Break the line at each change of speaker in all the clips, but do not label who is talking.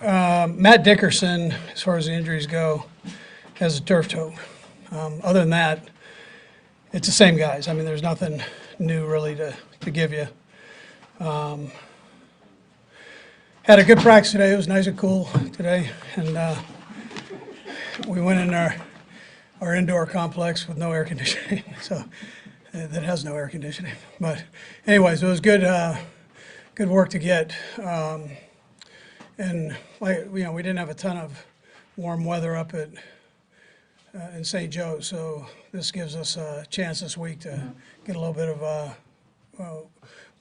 Matt Dickerson, as far as the injuries go, has a turf toe. Other than that, it's the same guys. I mean, there's nothing new really to give you. Had a good practice today. It was nice and cool today, and we went in our indoor complex with no air conditioning, so that has no air conditioning. But anyways, it was good work to get. And like we didn't have a ton of warm weather up in St. Joe, so this gives us a chance this week to get a little bit of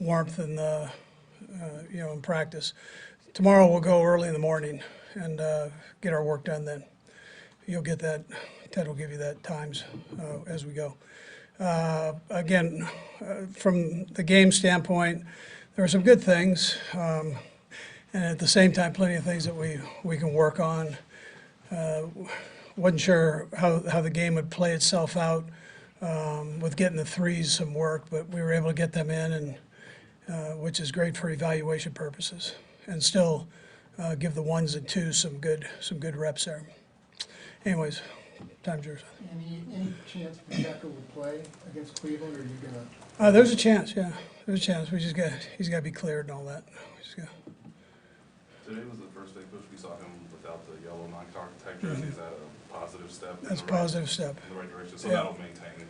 warmth in practice. Tomorrow we'll go early in the morning and get our work done then. You'll get that. Ted will give you that times as we go. Again, from the game standpoint, there are some good things, and at the same time, plenty of things that we can work on. Wasn't sure how the game would play itself out with getting the threes some work, but we were able to get them in, and which is great for evaluation purposes, and still give the ones and twos some good reps there. Anyways, time's yours.
Any chance Pacheco will play against Cleveland, or are you gonna?
There's a chance, yeah. There's a chance. He's got to be cleared and all that.
Today was the first day, Coach, we saw him without the yellow non-contact jersey. Is that a positive step?
That's a positive step.
In the right direction, so
Yeah.
that'll maintain it.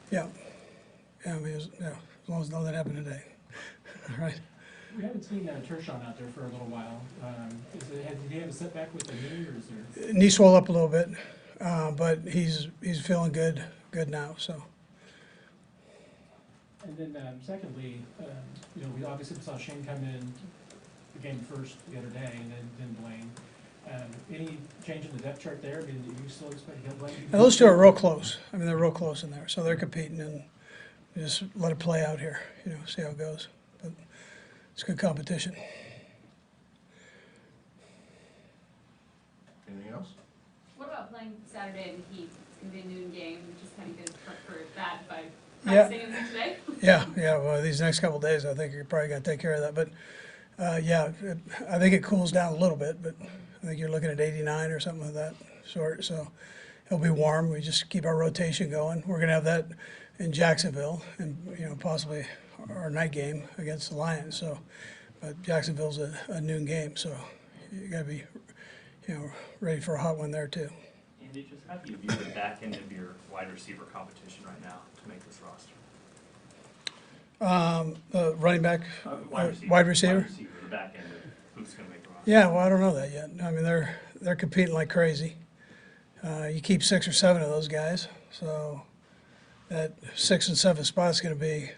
Yeah. Yeah, I mean, as long as nothing happened today. All right.
We haven't seen Tershon out there for a little while. Did he have a setback with the knee, or is there?
Knee swelled up a little bit, but he's feeling good now. So.
And then secondly, we obviously saw Shane come in the game first the other day, and then Blaine. Any change in the depth chart there? I mean, do you still expect Blaine?
Now, those two are real close. I mean, they're real close in there, so they're competing, and just let it play out here. See how it goes. But it's good competition.
Anything else?
What about playing Saturday in the heat? It's going to be a noon game, which is kind of good for that by
Yeah.
practicing it today.
Yeah. Well, these next couple of days, I think you're probably going to take care of that. But I think it cools down a little bit. But I think you're looking at 89 or something of that sort. So it'll be warm. We just keep our rotation going. We're going to have that in Jacksonville, and possibly our night game against the Lions. So, but Jacksonville's a noon game, so you got to be, ready for a hot one there too.
Andy, just how do you view the back end of your wide receiver competition right now to make this roster?
Running back,
Wide receiver, the back end of who's going to make the roster.
Yeah, well, I don't know that yet. I mean, they're competing like crazy. You keep 6 or 7 of those guys, so that 6 and 7 spot's going to be,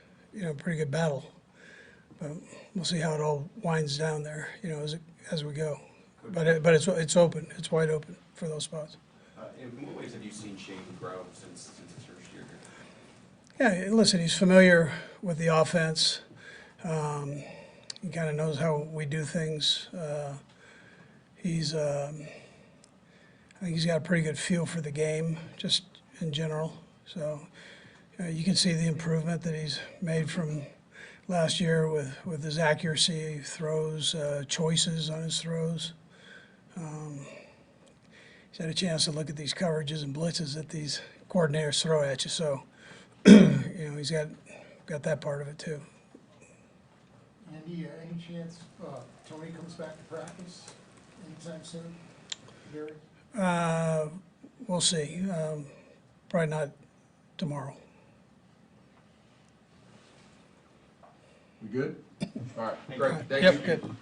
a pretty good battle. But we'll see how it all winds down there, as we go. But it's open. It's wide open for those spots.
In what ways have you seen Shane grow since his first year here?
Yeah, listen, he's familiar with the offense. He kind of knows how we do things. I think he's got a pretty good feel for the game, just in general. So you can see the improvement that he's made from last year with his accuracy, throws, choices on his throws. He's had a chance to look at these coverages and blitzes that these coordinators throw at you. So, he's got that part of it too.
Andy, any chance Tony comes back to practice anytime soon? Gary?
We'll see. Probably not tomorrow.
We good? All right,
Great, thank
Yep,
you.
good.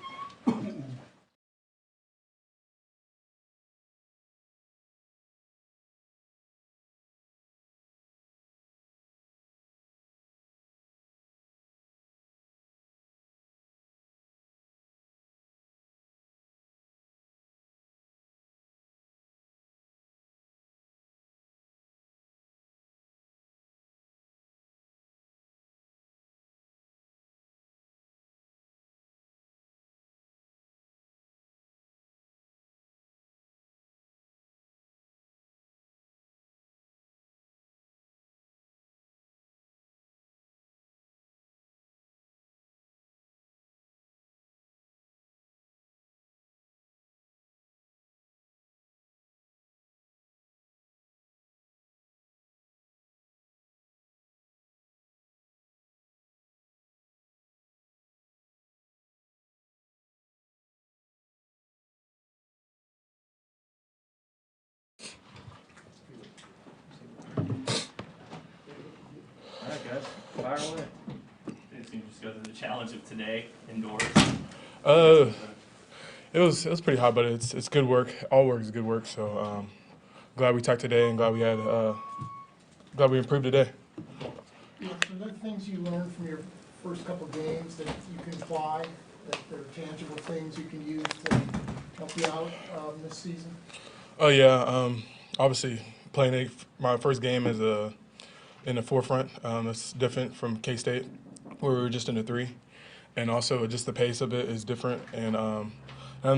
Fire away.
It seems just go through the challenge of today indoors.
Uh, it was pretty hot, but it's good work. All work is good work. So glad we talked today, and glad we improved today.
Felix, are there things you learned from your first couple games that you can apply, that are tangible things you can use to help you out this season?
Oh yeah, obviously playing my first game as in the forefront. It's different from K-State, where we were just in the three, and also just the pace of it is different. And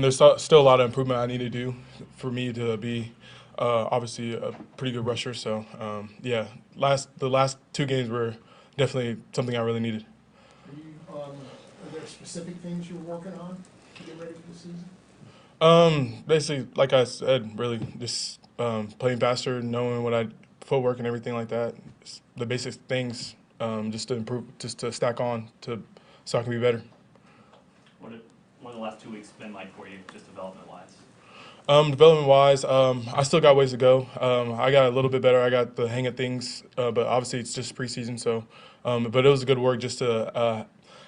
there's still a lot of improvement I need to do for me to be obviously a pretty good rusher. So yeah, the last 2 games were definitely something I really needed.
Are there specific things you're working on to get ready for the season?
Basically, like I said, really just playing faster, knowing footwork and everything like that. The basic things, just to improve, just to stack on so I can be better.
What have the last 2 weeks been like for you, just development-wise?
Development-wise, I still got ways to go. I got a little bit better. I got the hang of things, but obviously it's just preseason. So, but it was good work just to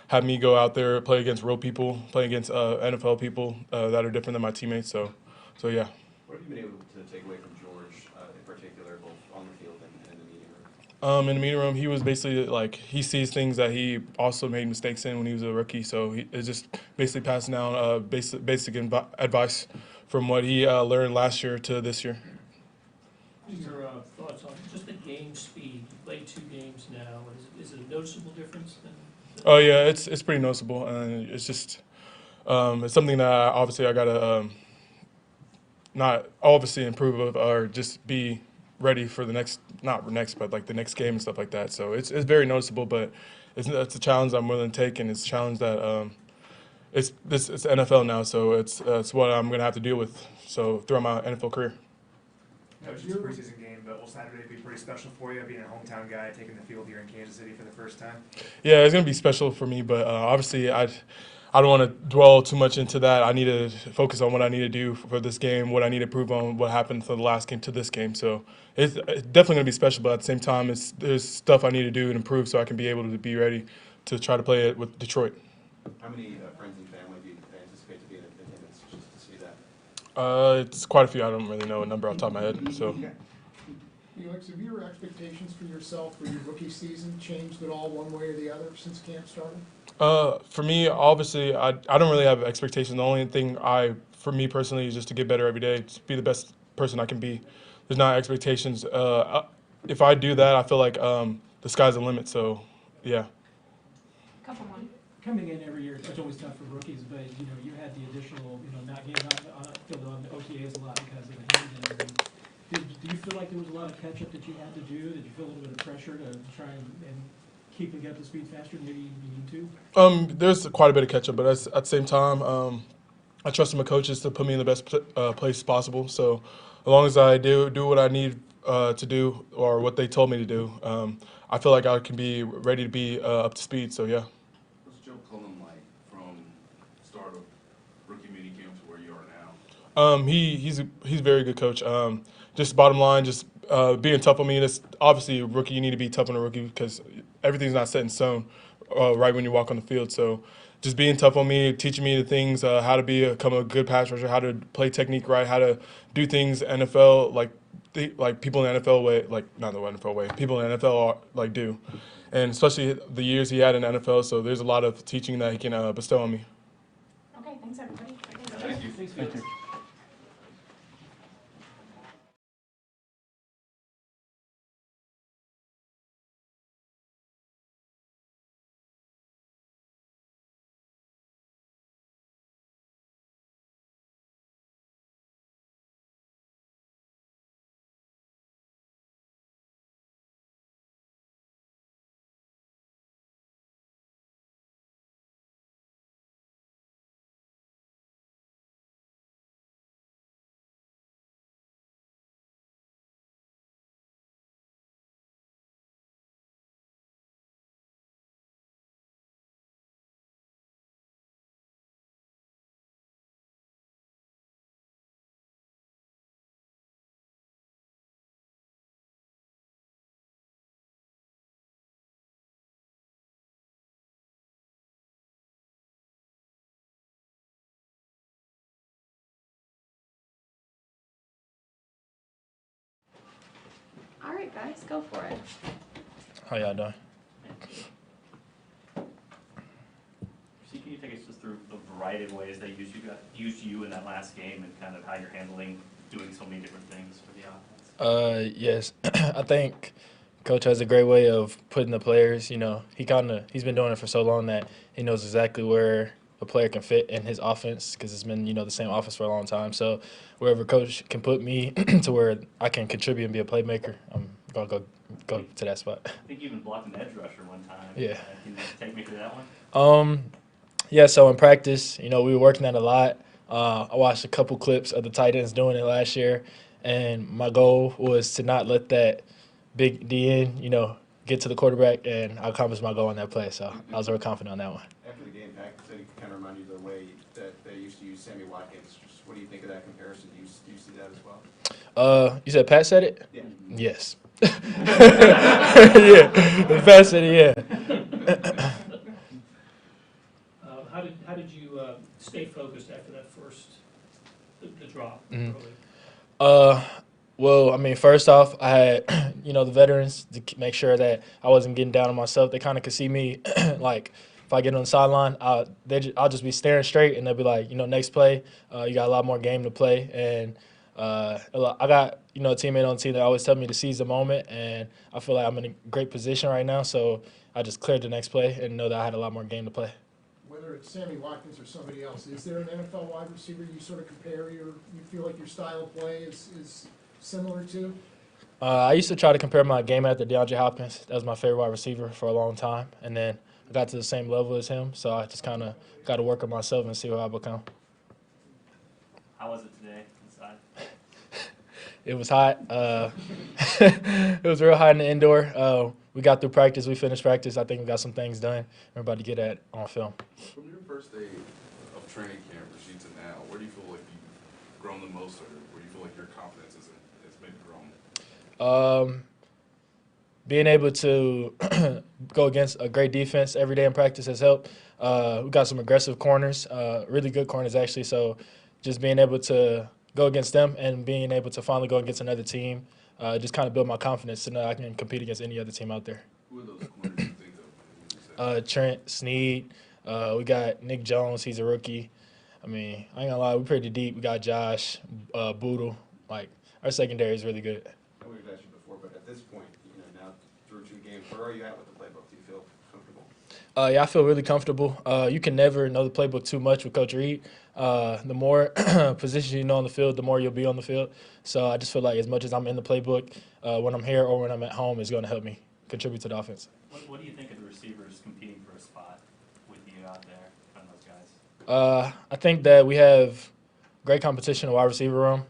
have me go out there, play against real people, play against NFL people that are different than my teammates. So yeah.
What have you been able to take away from George in particular, both on the field and in the meeting room?
In the meeting room, he was basically like he sees things that he also made mistakes in when he was a rookie. So it's just basically passing down basic advice from what he learned last year to this year.
Your thoughts on just the game speed? You played 2 games now. Is it a noticeable difference?
Oh yeah, it's pretty noticeable, and it's just it's something that obviously I gotta not obviously improve of or just be ready for the but like the next game and stuff like that. So it's very noticeable, but it's a challenge I'm willing to take, and it's a challenge that it's NFL now, so it's what I'm gonna have to deal with. So throughout my NFL career.
No, it's just a preseason game, but will Saturday be pretty special for you, being a hometown guy, taking the field here in Kansas City for the first time?
Yeah, it's gonna be special for me, but obviously I don't want to dwell too much into that. I need to focus on what I need to do for this game, what I need to prove on what happened from the last game to this game. So it's definitely gonna be special, but at the same time, there's stuff I need to do and improve so I can be able to be ready to try to play it with Detroit.
How many friends and family do you anticipate to be in attendance just to see that?
It's quite a few. I don't really know a number off the top of my head. So.
Felix, have your expectations for yourself for your rookie season changed at all one way or the other since camp started?
For me, obviously, I don't really have expectations. The only thing for me personally, is just to get better every day, to be the best person I can be. There's not expectations. If I do that, I feel like the sky's the limit. So, yeah.
Couple more.
Coming in every year, it's always tough for rookies, but, you had the additional, not getting on the field on the OTAs a lot because of the hand injury. Do you feel like there was a lot of catch-up that you had to do? Did you feel a little bit of pressure to try and keep and get up to speed faster than maybe you need to?
There's quite a bit of catch up, but at the same time, I trust my coaches to put me in the best place possible. So, as long as I do what I need to do or what they told me to do, I feel like I can be ready to be up to speed. So, yeah.
What's Joe Cullen like from start of rookie mini camp to where you are now?
He's a very good coach. Just bottom line, just being tough on me. That's obviously a rookie. You need to be tough on a rookie because everything's not set in stone right when you walk on the field. So just being tough on me, teaching me the things, how to become a good pass rusher, how to play technique right, how to do things NFL like people in the NFL way, like not the NFL way, people in the NFL do, and especially the years he had in the NFL. So there's a lot of teaching that he can bestow on me.
Okay, thanks everybody.
Thank you.
Thank you.
All right, guys, go for it.
How y'all doing?
Rashee, can you take us just through the variety of ways they used you in that last game and kind of how you're handling doing so many different things for the offense?
Yes, I think Coach has a great way of putting the players. You know, he's been doing it for so long that he knows exactly where a player can fit in his offense because it's been the same offense for a long time. So wherever Coach can put me to where I can contribute and be a playmaker, I'm gonna go to that spot.
I think you even blocked an edge rusher one time.
Yeah.
Can you take me through that one?
Yeah. So in practice, we were working that a lot. I watched a couple clips of the tight ends doing it last year, and my goal was to not let that big DN, get to the quarterback, and I accomplished my goal on that play. So I was very confident on that one.
After the game, Pack said he kind of remind you of the way that they used to use Sammy Watkins. Just what do you think of that comparison? Do you see that as well?
You said Pat said it?
Yeah.
Yes. Yeah, Pat said it, yeah.
How did you stay focused after that the drop
Mhm.
early?
Well, I mean, first off, I had, the veterans to make sure that I wasn't getting down on myself. They kind of could see me, like, if I get on the sideline, I'll just be staring straight, and they'll be like, next play, you got a lot more game to play. And I got, a teammate on the team that always tell me to seize the moment, and I feel like I'm in a great position right now. So I just cleared the next play and know that I had a lot more game to play.
Whether it's Sammy Watkins or somebody else, is there an NFL wide receiver you sort of compare you feel like your style of play is similar to?
I used to try to compare my game after DeAndre Hopkins. That was my favorite wide receiver for a long time. And then I got to the same level as him, so I just kind of got to work on myself and see who I become.
How was it today inside?
It was hot. It was real hot in the indoor. We got through practice. We finished practice. I think we got some things done. We're about to get that on film.
From your first day of training camp, Rashee, to now, where do you feel like you've grown the most, or where do you feel like your confidence has maybe grown?
Being able to go against a great defense every day in practice has helped. We got some aggressive corners, really good corners actually. So just being able to go against them and being able to finally go against another team just kind of build my confidence to know I can compete against any other team out there.
Who are those corners you think of?
Trent, Snead, we got Nick Jones. He's a rookie. I mean, I ain't gonna lie, we're pretty deep. We got Josh, Boodle. Like, our secondary is really good.
I know we've asked you before, but at this point, now through 2 games, where are you at with the playbook? Do you feel comfortable?
Yeah, I feel really comfortable. You can never know the playbook too much with Coach Reid. The more positions you know on the field, the more you'll be on the field. So I just feel like as much as I'm in the playbook, when I'm here or when I'm at home, is going to help me contribute to the offense.
What do you think of the receivers competing for a spot with you out there from those guys?
I think that we have great competition in the wide receiver room.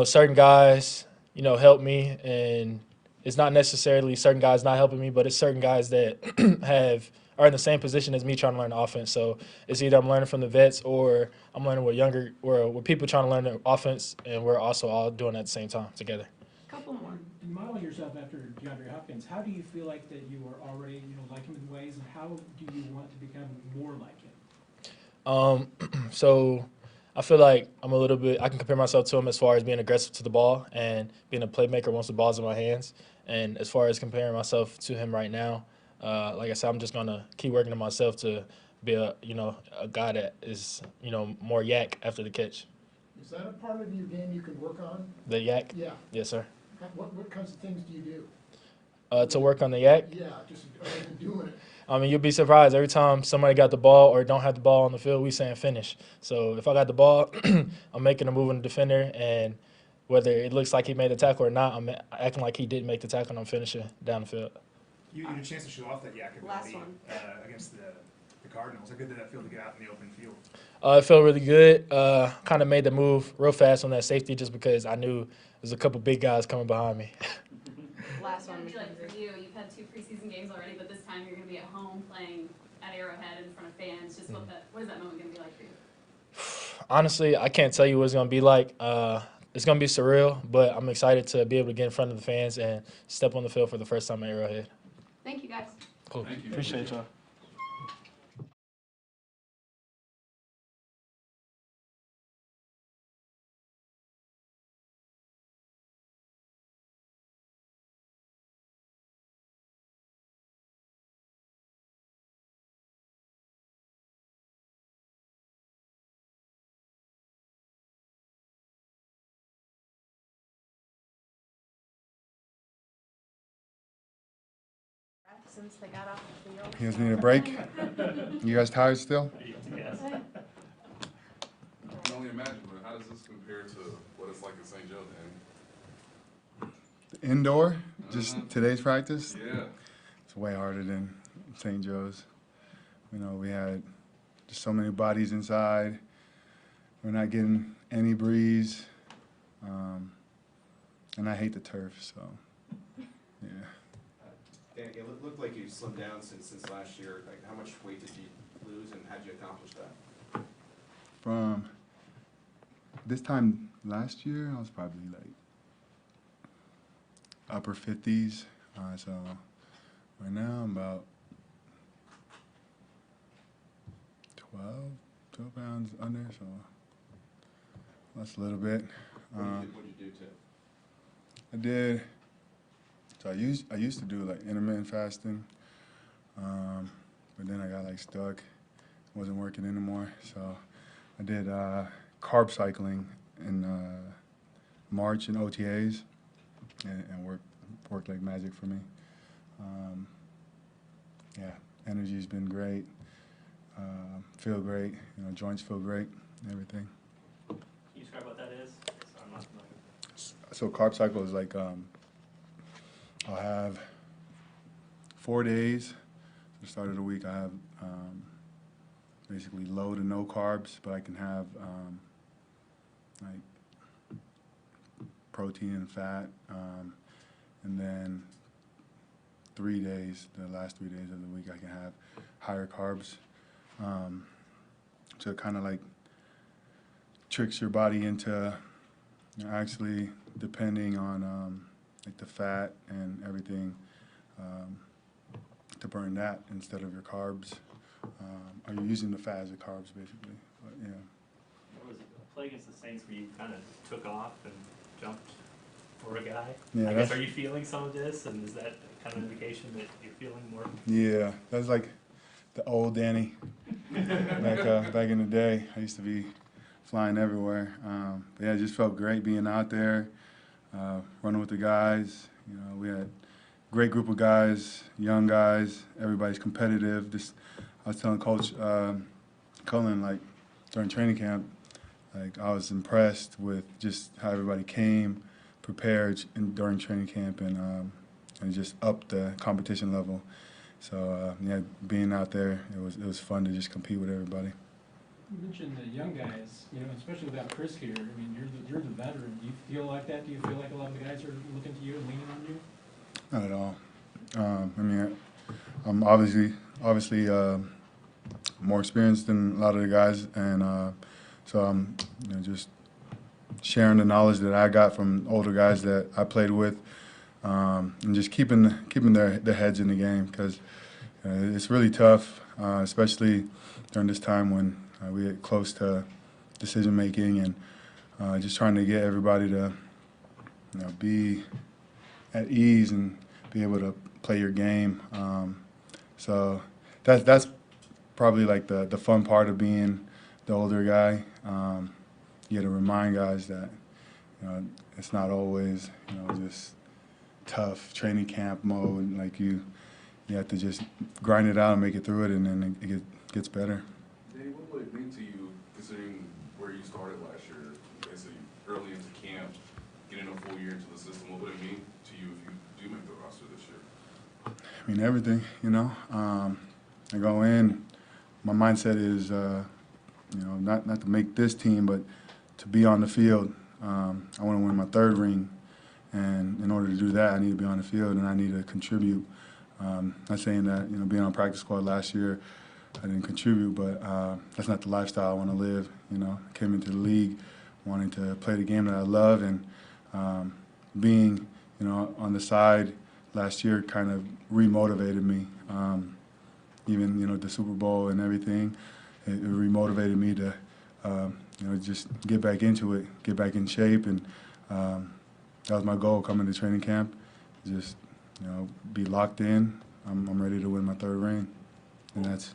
Certain guys, help me, and it's not necessarily certain guys not helping me, but it's certain guys that are in the same position as me trying to learn the offense. So it's either I'm learning from the vets or I'm learning with people trying to learn the offense, and we're also all doing it at the same time together.
Couple more.
You model yourself after DeAndre Hopkins. How do you feel like that you are already, like him in ways, and how do you want to become more like him?
So I feel like I can compare myself to him as far as being aggressive to the ball and being a playmaker once the ball's in my hands. And as far as comparing myself to him right now, like I said, I'm just going to keep working on myself to be a guy that is, more yak after the catch.
Is that a part of your game you can work on?
The yak?
Yeah.
Yes, sir.
What kinds of things do you do?
To work on the yak?
Yeah, just other than doing it.
I mean, you'll be surprised. Every time somebody got the ball or don't have the ball on the field, we saying finish. So if I got the ball, I'm making a move on the defender, and whether it looks like he made the tackle or not, I'm acting like he didn't make the tackle, and I'm finishing down the field.
You had a chance to show off that yak
Last
ability
one.
against the Cardinals. How good did that feel to get out in the open field?
It felt really good. Kind of made the move real fast on that safety just because I knew there's a couple big guys coming behind me.
Last
It's
one.
gonna be like for you, you've had 2 preseason games already, but this time you're gonna be at home playing at Arrowhead in front of fans. Just what is that moment gonna be like for you?
Honestly, I can't tell you what it's going to be like. It's going to be surreal, but I'm excited to be able to get in front of the fans and step on the field for the first time at Arrowhead.
Thank you, guys.
Cool.
Thank you.
Appreciate y'all.
since they got off the field.
You guys need a break? You guys tired still?
Yes.
I can only imagine, but how does this compare to what it's like in St. Joe, Danny?
Indoor? Just today's practice?
Yeah.
It's way harder than St. Joe's. You know, we had just so many bodies inside. We're not getting any breeze. And I hate the turf, so, yeah.
Danny, it looked like you slimmed down since last year. Like, how much weight did you lose, and how did you accomplish that?
From this time last year, I was probably like upper 50s. So right now I'm about 12 pounds under, so that's a little bit.
What did you do to?
So I used to do like intermittent fasting, but then I got like stuck, wasn't working anymore. So I did carb cycling in March in OTAs, and worked like magic for me. Yeah, energy's been great. Feel great. You know, joints feel great. Everything.
Can you describe what that is? So I'm not familiar.
So carb cycle is like I'll have 4 days. At the start of the week, I have basically low to no carbs, but I can have like protein and fat, and then 3 days, the last 3 days of the week, I can have higher carbs. So it kind of like tricks your body into actually, depending on like the fat and everything, to burn that instead of your carbs. Are you using the fat as the carbs, basically? But, yeah.
What was it, a play against the Saints where you kind of took off and jumped for a guy?
Yeah,
I guess, are you feeling some of this, and is that kind of an indication that you're feeling more?
Yeah, that's like the old Danny. Back in the day, I used to be flying everywhere. But yeah, it just felt great being out there, running with the guys. You know, we had a great group of guys, young guys. Everybody's competitive. I was telling Coach Cullen, like during training camp, like I was impressed with just how everybody came prepared during training camp, and just upped the competition level. So yeah, being out there, it was fun to just compete with everybody.
You mentioned the young guys, you know, especially without Chris here. I mean, you're the veteran. Do you feel like that? Do you feel like a lot of the guys are looking to you and leaning on you?
Not at all. I mean, I'm obviously more experienced than a lot of the guys, and so I'm just sharing the knowledge that I got from older guys that I played with, and just keeping their heads in the game, because it's really tough, especially during this time when we get close to decision making, and just trying to get everybody to be at ease and be able to play your game. So that's probably like the fun part of being the older guy. You got to remind guys that it's not always just tough training camp mode. Like you have to just grind it out and make it through it, and then it gets better.
Danny, what would it mean to you, considering where you started last year, basically early into camp, getting a full year into the system? What would it mean to you if you do make the roster this year?
I mean, everything, I go in, my mindset is, not to make this team, but to be on the field. I want to win my third ring, and in order to do that, I need to be on the field and I need to contribute. Not saying that, being on practice squad last year, I didn't contribute, but that's not the lifestyle I want to live. I came into the league wanting to play the game that I love, and being, on the side last year kind of remotivated me. Even, the Super Bowl and everything, it remotivated me to, just get back into it, get back in shape, and that was my goal coming to training camp. Just, be locked in. I'm ready to win my third ring, and that's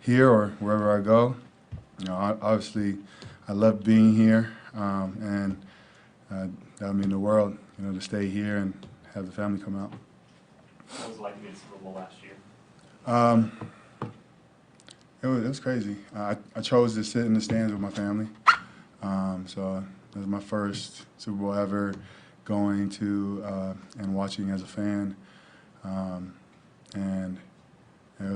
here or wherever I go. Obviously, I love being here, and that would mean the world, to stay here and have the family come out.
What was it like to be in the Super Bowl last year?
It was crazy. I chose to sit in the stands with my family. So it was my first Super Bowl ever going to and watching as a fan. And it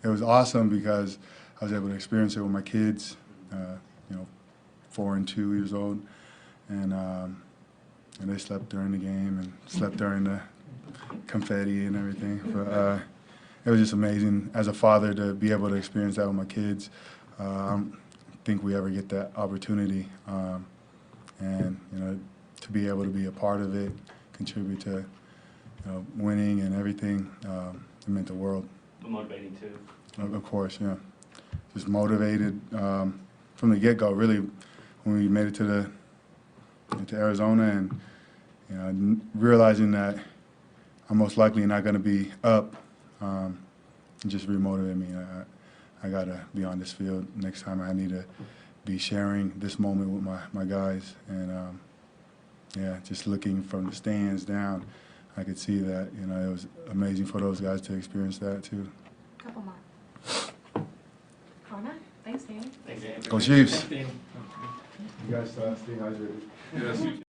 was awesome because I was able to experience it with my kids, 4 and 2 years old. And they slept during the game and slept during the confetti and everything. But it was just amazing as a father to be able to experience that with my kids. I don't think we ever get that opportunity. And, to be able to be a part of it, contribute to winning and everything, it meant the world.
But motivating too.
Of course, yeah. Just motivated from the get-go, really, when we made it to Arizona and, realizing that I'm most likely not going to be up, it just remotivated me. I got to be on this field next time. I need to be sharing this moment with my guys. And, just looking from the stands down, I could see that, it was amazing for those guys to experience that too.
Couple more. Connor? Thanks, Danny.
Thanks, Andy.
Go Chiefs.
Thanks, Danny.
You guys stay hydrated.
Yes, you